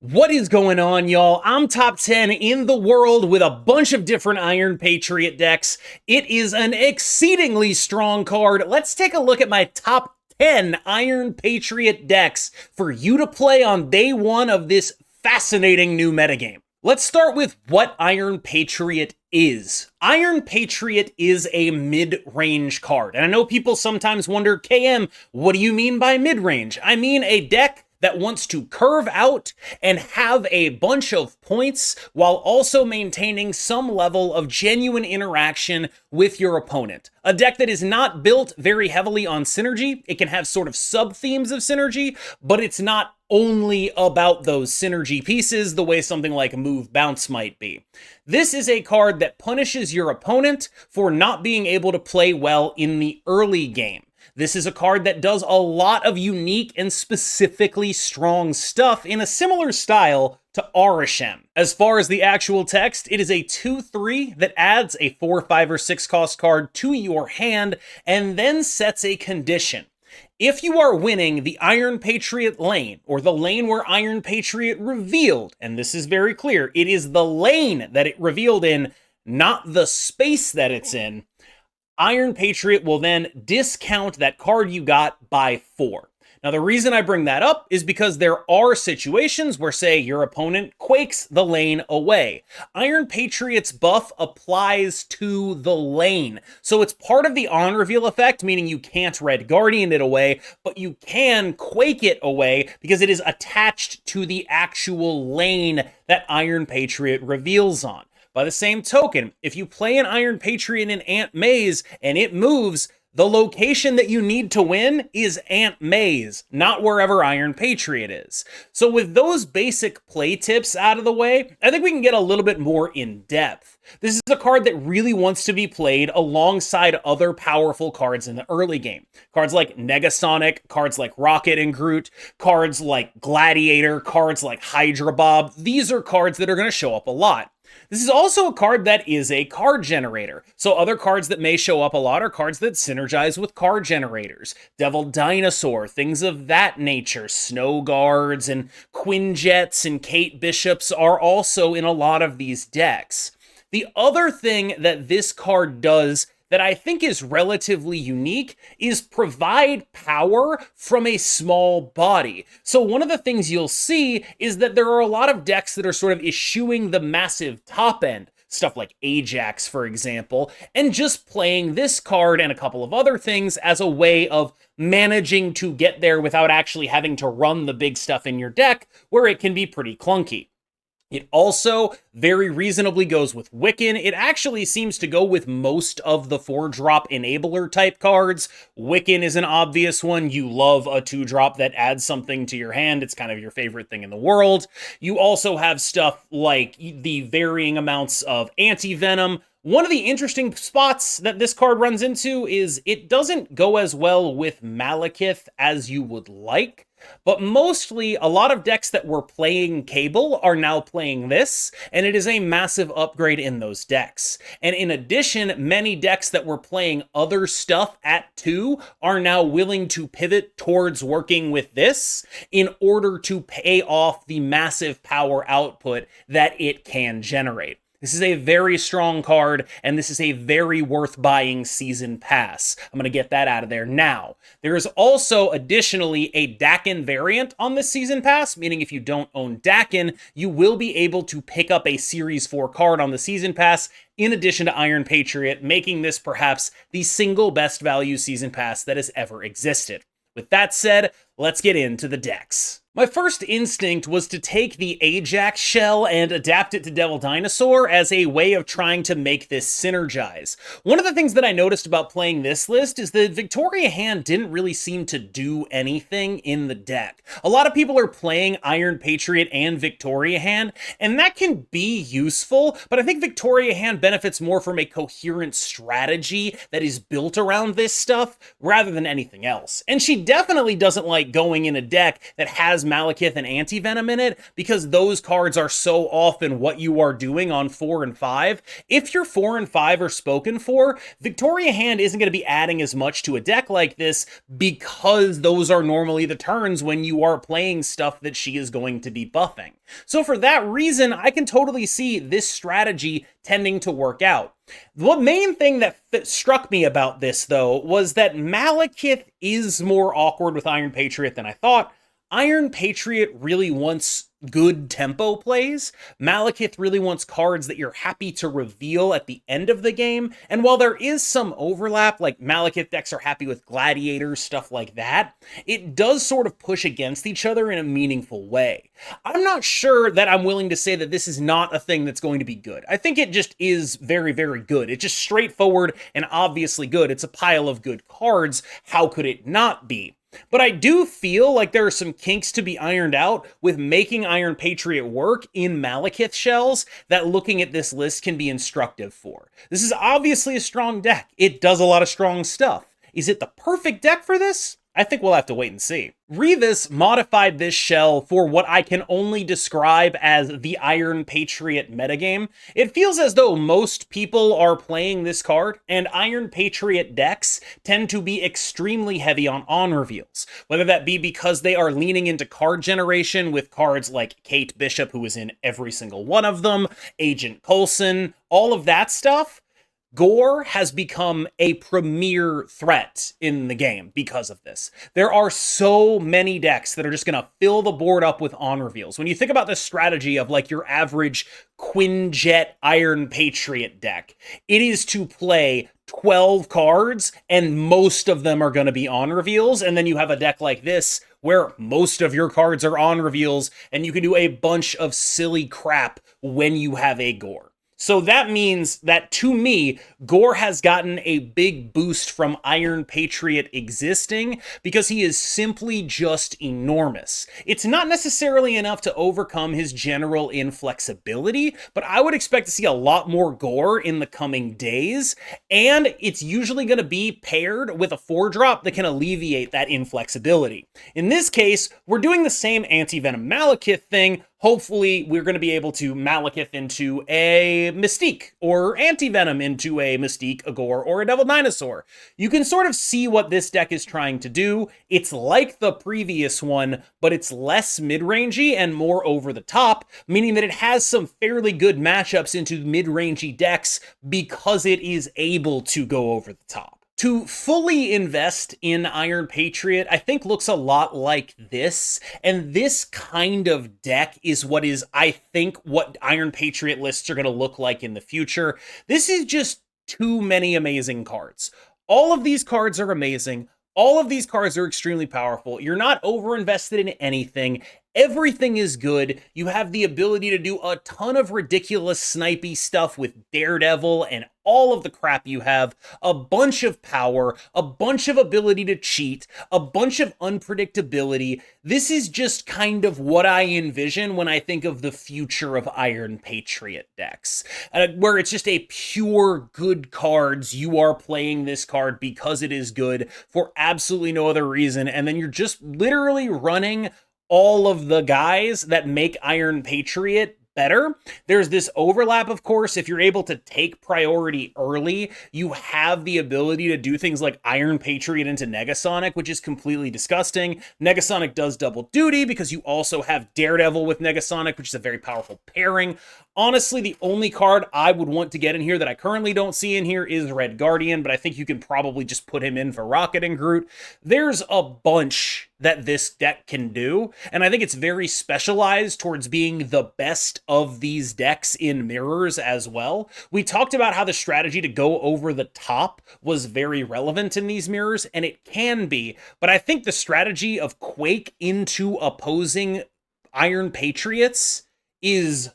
What is going on, y'all? I'm top 10 in the world with a bunch of different Iron Patriot decks. It is an exceedingly strong card. Let's take a look at my top 10 Iron Patriot decks for you to play on day one of this fascinating new metagame. Let's start with what Iron Patriot is. Iron Patriot is a mid-range card. And I know people sometimes wonder, KM, what do you mean by mid-range? I mean a deck that wants to curve out and have a bunch of points while also maintaining some level of genuine interaction with your opponent. A deck that is not built very heavily on synergy. It can have sort of sub-themes of synergy, but it's not only about those synergy pieces the way something like Move Bounce might be. This is a card that punishes your opponent for not being able to play well in the early game. This is a card that does a lot of unique and specifically strong stuff in a similar style to Arishem. As far as the actual text, it is a 2/3 that adds a 4, 5, or 6 cost card to your hand and then sets a condition. If you are winning the Iron Patriot lane, or the lane where Iron Patriot revealed, and this is very clear, it is the lane that it revealed in, not the space that it's in, Iron Patriot will then discount that card you got by 4. Now, the reason I bring that up is because there are situations where, say, your opponent quakes the lane away. Iron Patriot's buff applies to the lane. So it's part of the on-reveal effect, meaning you can't Red Guardian it away, but you can quake it away because it is attached to the actual lane that Iron Patriot reveals on. By the same token, if you play an Iron Patriot in Ant Maze and it moves, the location that you need to win is Ant Maze, not wherever Iron Patriot is. So with those basic play tips out of the way, I think we can get a little bit more in depth. This is a card that really wants to be played alongside other powerful cards in the early game. Cards like Negasonic, cards like Rocket and Groot, cards like Gladiator, cards like Hydra Bob. These are cards that are going to show up a lot. This is also a card that is a card generator. So other cards that may show up a lot are cards that synergize with card generators. Devil Dinosaur, things of that nature. Snow Guards and Quinjets and Kate Bishops are also in a lot of these decks. The other thing that this card does that I think is relatively unique is provide power from a small body. So one of the things you'll see is that there are a lot of decks that are sort of eschewing the massive top end, stuff like Ajax, for example, and just playing this card and a couple of other things as a way of managing to get there without actually having to run the big stuff in your deck, where it can be pretty clunky. It also very reasonably goes with Wiccan. It actually seems to go with most of the 4-drop enabler type cards. Wiccan is an obvious one. You love a 2-drop that adds something to your hand. It's kind of your favorite thing in the world. You also have stuff like the varying amounts of anti-venom. One of the interesting spots that this card runs into is it doesn't go as well with Malekith as you would like. But mostly, a lot of decks that were playing Cable are now playing this, and it is a massive upgrade in those decks. And in addition, many decks that were playing other stuff at 2 are now willing to pivot towards working with this in order to pay off the massive power output that it can generate. This is a very strong card, and this is a very worth buying season pass. I'm going to get that out of there now. There is also additionally a Dakin variant on this season pass, meaning if you don't own Dakin, you will be able to pick up a Series 4 card on the season pass in addition to Iron Patriot, making this perhaps the single best value season pass that has ever existed. With that said, let's get into the decks. My first instinct was to take the Ajax shell and adapt it to Devil Dinosaur as a way of trying to make this synergize. One of the things that I noticed about playing this list is that Victoria Hand didn't really seem to do anything in the deck. A lot of people are playing Iron Patriot and Victoria Hand, and that can be useful, but I think Victoria Hand benefits more from a coherent strategy that is built around this stuff rather than anything else. And she definitely doesn't like going in a deck that has Malekith and Anti-Venom in it, because those cards are so often what you are doing on 4 and 5. If your 4 and 5 are spoken for, Victoria Hand isn't going to be adding as much to a deck like this, because those are normally the turns when you are playing stuff that she is going to be buffing. So for that reason, I can totally see this strategy tending to work out. The main thing that struck me about this, though, was that Malekith is more awkward with Iron Patriot than I thought. Iron Patriot really wants good tempo plays. Malekith really wants cards that you're happy to reveal at the end of the game. And while there is some overlap, like Malekith decks are happy with gladiators, stuff like that, it does sort of push against each other in a meaningful way. I'm not sure that I'm willing to say that this is not a thing that's going to be good. I think it just is very, very good. It's just straightforward and obviously good. It's a pile of good cards. How could it not be? But I do feel like there are some kinks to be ironed out with making Iron Patriot work in Malekith shells that looking at this list can be instructive for. This is obviously a strong deck. It does a lot of strong stuff. Is it the perfect deck for this? I think we'll have to wait and see. Revis modified this shell for what I can only describe as the Iron Patriot metagame. It feels as though most people are playing this card, and Iron Patriot decks tend to be extremely heavy on reveals, whether that be because they are leaning into card generation with cards like Kate Bishop, who is in every single one of them, Agent Coulson, all of that stuff. Gorr has become a premier threat in the game because of this. There are so many decks that are just going to fill the board up with on reveals. When you think about the strategy of like your average Quinjet Iron Patriot deck, it is to play 12 cards and most of them are going to be on reveals. And then you have a deck like this where most of your cards are on reveals and you can do a bunch of silly crap when you have a Gorr. So that means that, to me, Gorr has gotten a big boost from Iron Patriot existing because he is simply just enormous. It's not necessarily enough to overcome his general inflexibility, but I would expect to see a lot more Gorr in the coming days, and it's usually going to be paired with a 4-drop that can alleviate that inflexibility. In this case, we're doing the same Anti-Venom Malekith thing. Hopefully, we're going to be able to Malekith into a Mystique, or Anti-Venom into a Mystique, a Gorr, or a Devil Dinosaur. You can sort of see what this deck is trying to do. It's like the previous one, but it's less mid-rangey and more over the top, meaning that it has some fairly good matchups into mid-rangey decks because it is able to go over the top. To fully invest in Iron Patriot, I think looks a lot like this, and this kind of deck is what is, I think, what Iron Patriot lists are going to look like in the future. This is just too many amazing cards. All of these cards are amazing. All of these cards are extremely powerful. You're not over-invested in anything. Everything is good. You have the ability to do a ton of ridiculous snipey stuff with Daredevil and all of the crap you have, a bunch of power, a bunch of ability to cheat, a bunch of unpredictability. This is just kind of what I envision when I think of the future of Iron Patriot decks, where it's just a pure good cards. You are playing this card because it is good for absolutely no other reason, and then you're just literally running all of the guys that make Iron Patriot better. There's this overlap, of course. If you're able to take priority early, you have the ability to do things like Iron Patriot into Negasonic, which is completely disgusting. Negasonic does double duty because you also have Daredevil with Negasonic, which is a very powerful pairing. Honestly, the only card I would want to get in here that I currently don't see in here is Red Guardian, but I think you can probably just put him in for Rocket and Groot. There's a bunch that this deck can do, and I think it's very specialized towards being the best of these decks in mirrors as well. We talked about how the strategy to go over the top was very relevant in these mirrors, and it can be, but I think the strategy of Quake into opposing Iron Patriots is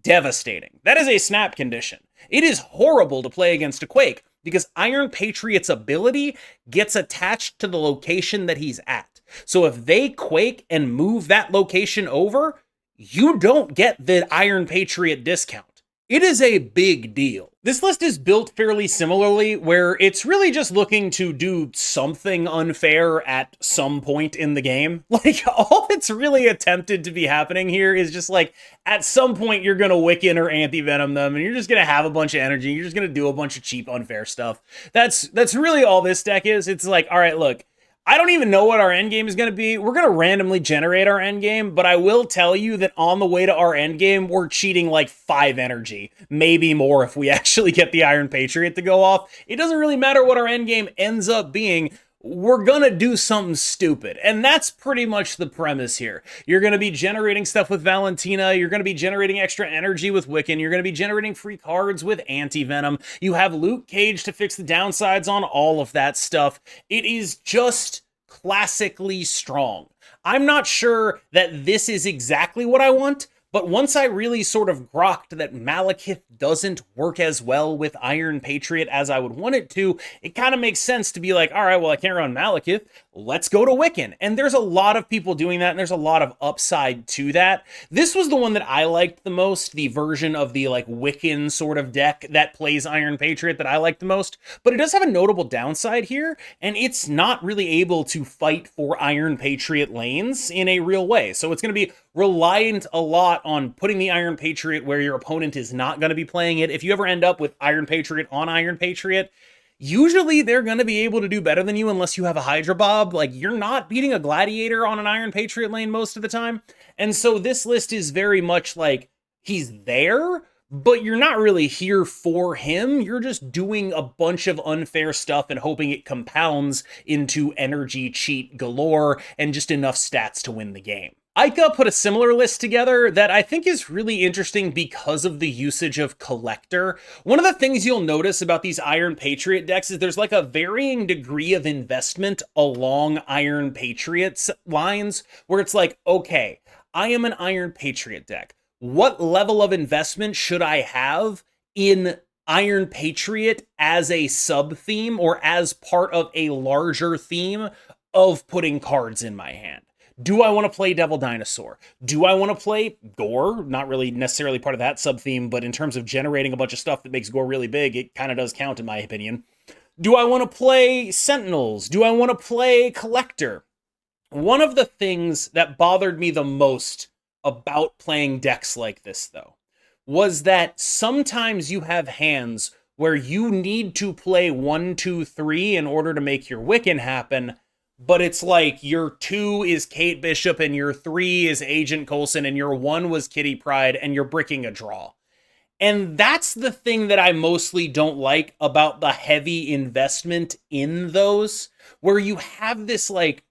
devastating. That is a snap condition. It is horrible to play against a Quake because Iron Patriot's ability gets attached to the location that he's at. So if they Quake and move that location over, you don't get the Iron Patriot discount. It is a big deal. This list is built fairly similarly, where it's really just looking to do something unfair at some point in the game. Like, all that's really attempted to be happening here is just like, at some point you're gonna Wiccan or Anti-Venom them, and you're just gonna have a bunch of energy, you're just gonna do a bunch of cheap, unfair stuff. That's really all this deck is. It's like, alright, look, I don't even know what our endgame is going to be. We're going to randomly generate our endgame, but I will tell you that on the way to our endgame, we're cheating like 5 energy. Maybe more if we actually get the Iron Patriot to go off. It doesn't really matter what our endgame ends up being. We're going to do something stupid. And that's pretty much the premise here. You're going to be generating stuff with Valentina. You're going to be generating extra energy with Wiccan. You're going to be generating free cards with Anti-Venom. You have Luke Cage to fix the downsides on all of that stuff. It is just classically strong. I'm not sure that this is exactly what I want, but once I really sort of grokked that Malekith doesn't work as well with Iron Patriot as I would want it to, it kind of makes sense to be like, all right, well, I can't run Malekith. Let's go to Wiccan. And there's a lot of people doing that, and there's a lot of upside to that. This was the one that I liked the most, the version of the like Wiccan sort of deck that plays Iron Patriot that I like the most. But it does have a notable downside here, and it's not really able to fight for Iron Patriot lanes in a real way. So it's going to be reliant a lot on putting the Iron Patriot where your opponent is not going to be playing it. If you ever end up with Iron Patriot on Iron Patriot, usually they're going to be able to do better than you unless you have a Hydra Bob. Like, you're not beating a Gladiator on an Iron Patriot lane most of the time. And so this list is very much like, he's there, but you're not really here for him. You're just doing a bunch of unfair stuff and hoping it compounds into energy cheat galore and just enough stats to win the game. Ica put a similar list together that I think is really interesting because of the usage of Collector. One of the things you'll notice about these Iron Patriot decks is there's like a varying degree of investment along Iron Patriots lines, where it's like, okay, I am an Iron Patriot deck. What level of investment should I have in Iron Patriot as a sub-theme or as part of a larger theme of putting cards in my hand? Do I want to play Devil Dinosaur? Do I want to play Gorr? Not really necessarily part of that sub-theme, but in terms of generating a bunch of stuff that makes Gorr really big, it kind of does count in my opinion. Do I want to play Sentinels? Do I want to play Collector? One of the things that bothered me the most about playing decks like this, though, was that sometimes you have hands where you need to play 1, 2, 3 in order to make your Wiccan happen, but it's like your 2 is Kate Bishop and your 3 is Agent Coulson and your 1 was Kitty Pryde and you're bricking a draw. And that's the thing that I mostly don't like about the heavy investment in those, where you have this like,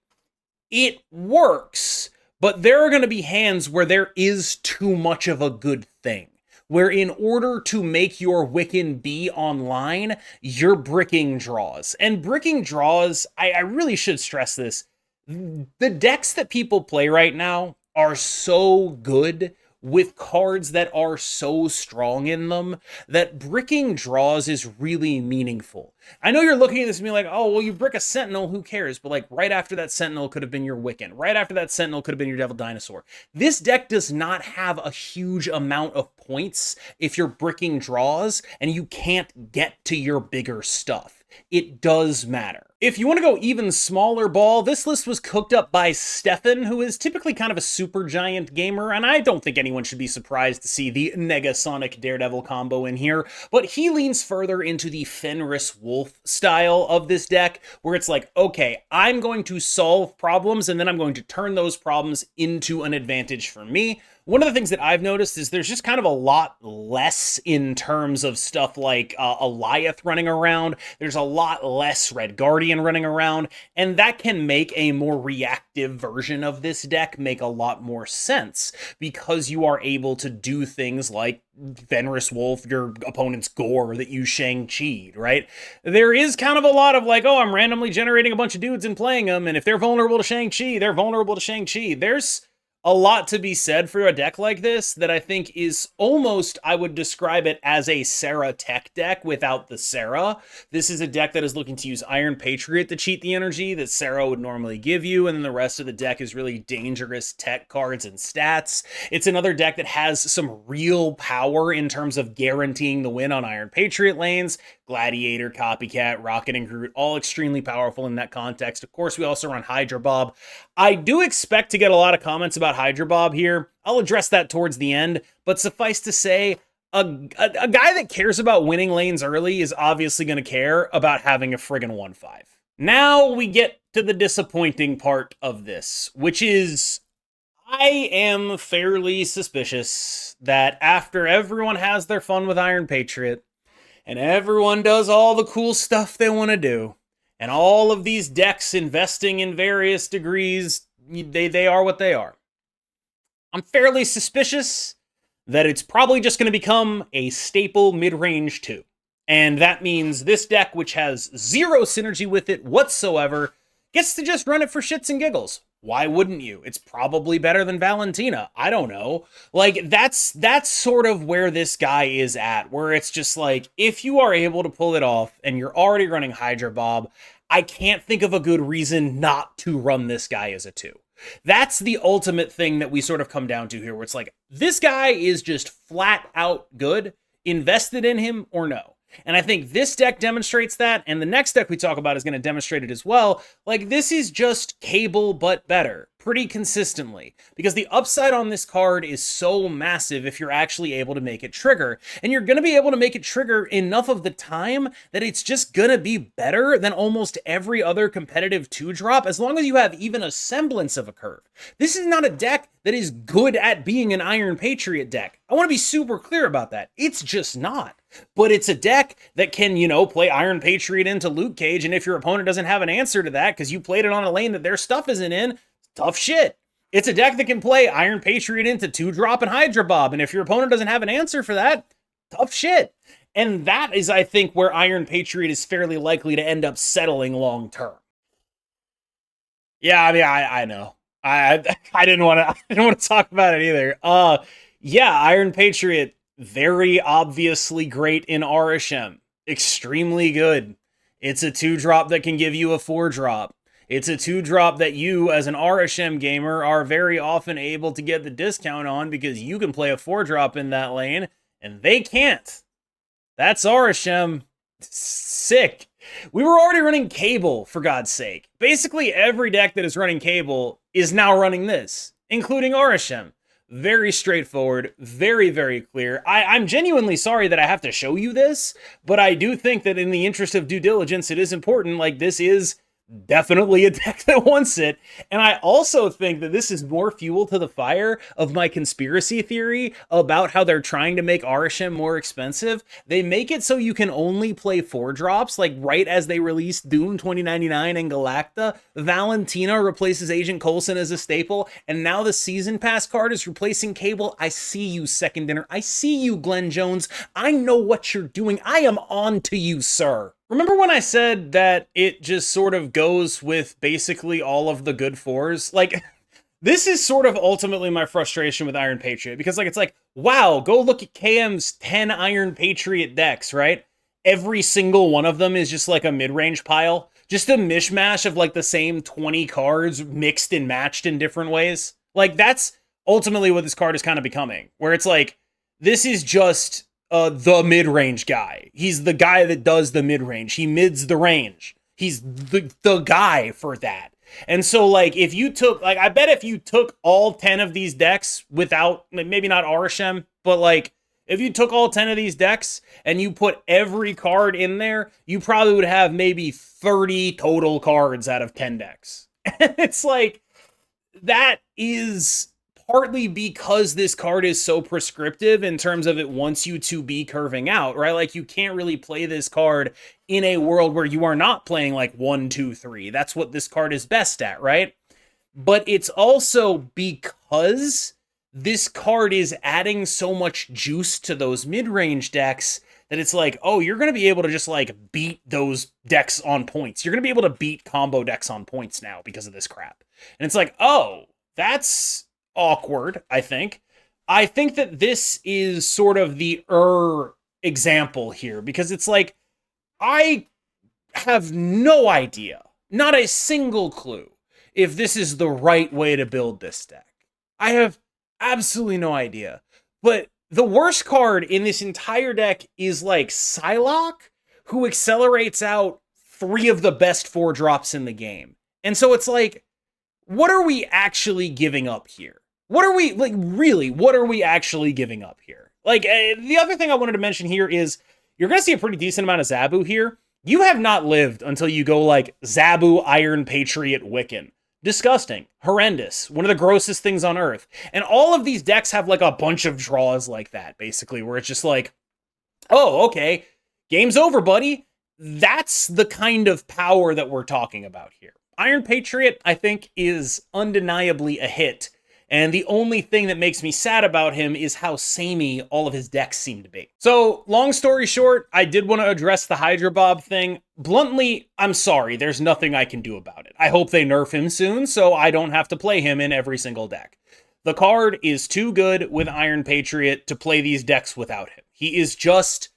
it works, but there are going to be hands where there is too much of a good thing, where in order to make your Wiccan be online, you're bricking draws. And bricking draws, I really should stress this, the decks that people play right now are so good with cards that are so strong in them that bricking draws is really meaningful. I know you're looking at this and being like, oh, well, you brick a Sentinel, who cares? But like right after that Sentinel could have been your Wiccan. Right after that Sentinel could have been your Devil Dinosaur. This deck does not have a huge amount of points if you're bricking draws and you can't get to your bigger stuff. It does matter. If you want to go even smaller ball, this list was cooked up by Stefan, who is typically kind of a super giant gamer, and I don't think anyone should be surprised to see the Negasonic Daredevil combo in here, but he leans further into the Fenris Wolf style of this deck, where it's like, okay, I'm going to solve problems, and then I'm going to turn those problems into an advantage for me. One of the things that I've noticed is there's just kind of a lot less in terms of stuff like Alioth running around. There's a lot less Red Guardian running around, and that can make a more reactive version of this deck make a lot more sense, because you are able to do things like Fenris Wolf, your opponent's Gorr that you Shang-Chi'd, right? There is kind of a lot of like, oh, I'm randomly generating a bunch of dudes and playing them, and if they're vulnerable to Shang-Chi, they're vulnerable to Shang-Chi. There's a lot to be said for a deck like this that I think is almost, I would describe it as a Serra tech deck without the Serra. This is a deck that is looking to use Iron Patriot to cheat the energy that Serra would normally give you, and then the rest of the deck is really dangerous tech cards and stats. It's another deck that has some real power in terms of guaranteeing the win on Iron Patriot lanes. Gladiator, Copycat, Rocket, and Groot, all extremely powerful in that context. Of course, we also run Hydra Bob. I do expect to get a lot of comments about Hydra Bob here. I'll address that towards the end, but suffice to say, a guy that cares about winning lanes early is obviously going to care about having a friggin' 1-5. Now we get to the disappointing part of this, which is I am fairly suspicious that after everyone has their fun with Iron Patriot, and everyone does all the cool stuff they want to do, and all of these decks investing in various degrees, they are what they are. I'm fairly suspicious that it's probably just going to become a staple mid-range 2. And that means this deck, which has zero synergy with it whatsoever, gets to just run it for shits and giggles. Why wouldn't you? It's probably better than Valentina. I don't know. Like, that's sort of where this guy is at, where it's just like, if you are able to pull it off and you're already running Hydra Bob, I can't think of a good reason not to run this guy as a 2. That's the ultimate thing that we sort of come down to here, where it's like, this guy is just flat out good, invested in him or no. And I think this deck demonstrates that, and the next deck we talk about is going to demonstrate it as well. Like, this is just Cable, but better, pretty consistently. Because the upside on this card is so massive if you're actually able to make it trigger. And you're going to be able to make it trigger enough of the time that it's just going to be better than almost every other competitive 2-drop, as long as you have even a semblance of a curve. This is not a deck that is good at being an Iron Patriot deck. I want to be super clear about that. It's just not. But it's a deck that can, you know, play Iron Patriot into Luke Cage, and if your opponent doesn't have an answer to that because you played it on a lane that their stuff isn't in, tough shit. It's a deck that can play Iron Patriot into 2-drop and Hydra Bob, and if your opponent doesn't have an answer for that, tough shit. And that is, I think, where Iron Patriot is fairly likely to end up settling long term. Yeah, I mean, I know. I didn't want to talk about it either. Yeah, Iron Patriot, very obviously great in RSM. Extremely good. It's a 2-drop that can give you a 4-drop. It's a 2-drop that you, as an RSM gamer, are very often able to get the discount on because you can play a 4-drop in that lane, and they can't. That's RSM. Sick. We were already running Cable, for God's sake. Basically, every deck that is running Cable is now running this, including RSM. Very straightforward, very, very clear. I'm genuinely sorry that I have to show you this, but I do think that in the interest of due diligence, it is important. Like, this is definitely a deck that wants it. And I also think that this is more fuel to the fire of my conspiracy theory about how they're trying to make RSM more expensive. They make it so you can only play 4-drops, like right as they released Doom 2099 and Galacta. Valentina replaces Agent Coulson as a staple, and now the Season Pass card is replacing Cable. I see you, Second Dinner. I see you, Glenn Jones. I know what you're doing. I am on to you, sir. Remember when I said that it just sort of goes with basically all of the good 4s? Like, this is sort of ultimately my frustration with Iron Patriot, because like, it's like, wow, go look at KM's 10 Iron Patriot decks, right? Every single one of them is just like a mid-range pile. Just a mishmash of like the same 20 cards mixed and matched in different ways. Like, that's ultimately what this card is kind of becoming, where it's like, this is just the mid-range guy. He's the guy that does the mid-range. He mids the range. He's the guy for that. And so, like, if you took, like, I bet if you took all 10 of these decks without, maybe not Arishem, but, like, if you took all 10 of these decks and you put every card in there, you probably would have maybe 30 total cards out of 10 decks. And it's like, that is partly because this card is so prescriptive in terms of it wants you to be curving out, right? Like, you can't really play this card in a world where you are not playing like 1, 2, 3. That's what this card is best at, right? But it's also because this card is adding so much juice to those mid-range decks that it's like, oh, you're going to be able to just like beat those decks on points. You're going to be able to beat combo decks on points now because of this crap. And it's like, oh, that's awkward, I think. I think that this is sort of the example here, because it's like, I have no idea, not a single clue, if this is the right way to build this deck. I have absolutely no idea. But the worst card in this entire deck is like Psylocke, who accelerates out 3 of the best 4-drops in the game. And so it's like, what are we actually giving up here? What are we, like, really, what are we actually giving up here? Like, the other thing I wanted to mention here is, you're going to see a pretty decent amount of Zabu here. You have not lived until you go, like, Zabu, Iron Patriot, Wiccan. Disgusting. Horrendous. One of the grossest things on Earth. And all of these decks have, like, a bunch of draws like that, basically, where it's just like, oh, okay, game's over, buddy. That's the kind of power that we're talking about here. Iron Patriot, I think, is undeniably a hit. And the only thing that makes me sad about him is how samey all of his decks seem to be. So, long story short, I did want to address the Hydra Bob thing. Bluntly, I'm sorry, there's nothing I can do about it. I hope they nerf him soon so I don't have to play him in every single deck. The card is too good with Iron Patriot to play these decks without him. He is just...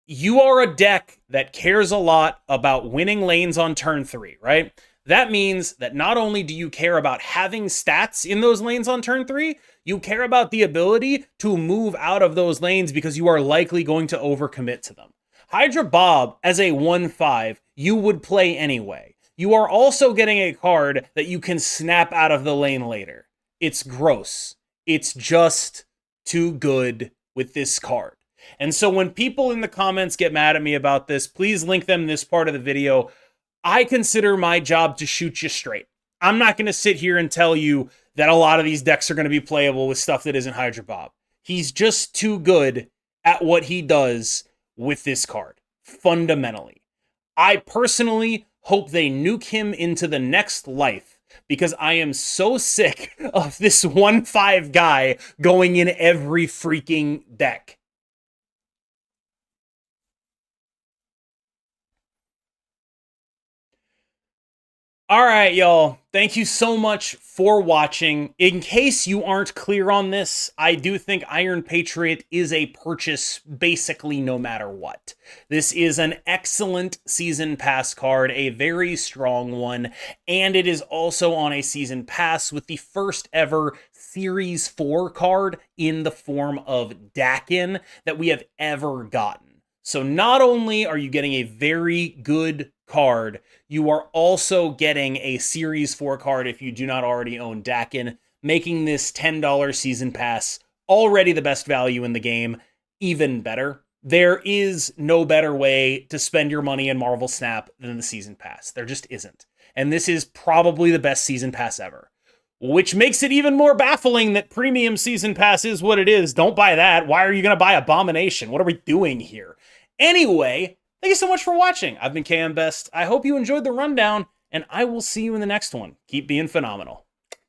You are a deck that cares a lot about winning lanes on turn 3, right? That means that not only do you care about having stats in those lanes on turn 3, you care about the ability to move out of those lanes because you are likely going to overcommit to them. Hydra Bob, as a 1/5, you would play anyway. You are also getting a card that you can snap out of the lane later. It's gross. It's just too good with this card. And so when people in the comments get mad at me about this, please link them this part of the video. I consider my job to shoot you straight. I'm not going to sit here and tell you that a lot of these decks are going to be playable with stuff that isn't Hydra Bob. He's just too good at what he does with this card, fundamentally. I personally hope they nuke him into the next life, because I am so sick of this 1/5 guy going in every freaking deck. All right, y'all. Thank you so much for watching. In case you aren't clear on this, I do think Iron Patriot is a purchase basically no matter what. This is an excellent Season Pass card, a very strong one, and it is also on a Season Pass with the first ever Series 4 card in the form of Dakin that we have ever gotten. So not only are you getting a very good card, you are also getting a Series 4 card if you do not already own Dakin, making this $10 Season Pass already the best value in the game even better. There is no better way to spend your money in Marvel Snap than the Season Pass. There just isn't. And this is probably the best Season Pass ever. Which makes it even more baffling that Premium Season Pass is what it is. Don't buy that. Why are you going to buy Abomination? What are we doing here? Anyway, thank you so much for watching. I've been KM Best. I hope you enjoyed the rundown, and I will see you in the next one. Keep being phenomenal.